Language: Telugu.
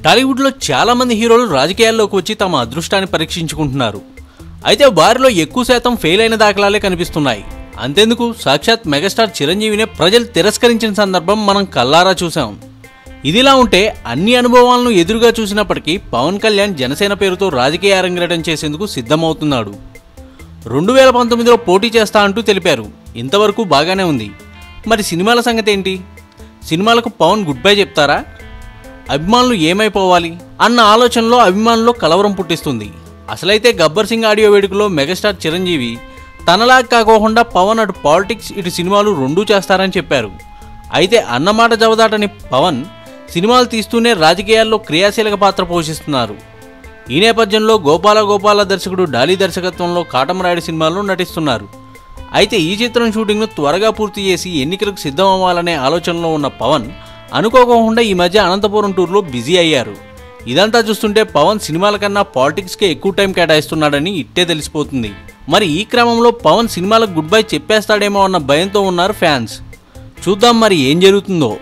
టాలీవుడ్లో చాలామంది హీరోలు రాజకీయాల్లోకి వచ్చి తమ అదృష్టాన్ని పరీక్షించుకుంటున్నారు. అయితే వారిలో ఎక్కువ శాతం ఫెయిల్ అయిన దాఖలాలే కనిపిస్తున్నాయి. అంతెందుకు, సాక్షాత్ మెగాస్టార్ చిరంజీవినే ప్రజలు తిరస్కరించిన సందర్భం మనం కల్లారా చూసాం. ఇదిలా ఉంటే అన్ని అనుభవాలను ఎదురుగా చూసినప్పటికీ పవన్ కళ్యాణ్ జనసేన పేరుతో రాజకీయ అరంగేటం చేసేందుకు సిద్ధమవుతున్నాడు. 2019లో పోటీ చేస్తా అంటూ తెలిపారు. ఇంతవరకు బాగానే ఉంది. మరి సినిమాల సంగతి ఏంటి? సినిమాలకు పవన్ గుడ్ బై చెప్తారా? అభిమానులు ఏమైపోవాలి అన్న ఆలోచనలో అభిమానుల్లో కలవరం పుట్టిస్తుంది. అసలైతే గబ్బర్ సింగ్ ఆడియో వేడుకలో మెగాస్టార్ చిరంజీవి తనలా కాకోకుండా పవన్ అటు పాలిటిక్స్ ఇటు సినిమాలు రెండూ చేస్తారని చెప్పారు. అయితే అన్నమాట జవదాటని పవన్ సినిమాలు తీస్తూనే రాజకీయాల్లో క్రియాశీలక పాత్ర పోషిస్తున్నారు. ఈ నేపథ్యంలో గోపాల దర్శకుడు డాలీ దర్శకత్వంలో కాటమరాయుడు సినిమాల్లో నటిస్తున్నారు. అయితే ఈ చిత్రం షూటింగ్ను త్వరగా పూర్తి చేసి ఎన్నికలకు సిద్ధం అవ్వాలనే ఆలోచనలో ఉన్న పవన్ అనుకోకుండా ఈ మధ్య అనంతపురం టూర్లో బిజీ అయ్యారు. ఇదంతా చూస్తుంటే పవన్ సినిమాల కన్నా పాలిటిక్స్కే ఎక్కువ టైం కేటాయిస్తున్నాడని ఇట్టే తెలిసిపోతుంది. మరి ఈ క్రమంలో పవన్ సినిమాలకు గుడ్ బై చెప్పేస్తాడేమో అన్న భయంతో ఉన్నారు ఫ్యాన్స్. చూద్దాం మరి ఏం జరుగుతుందో.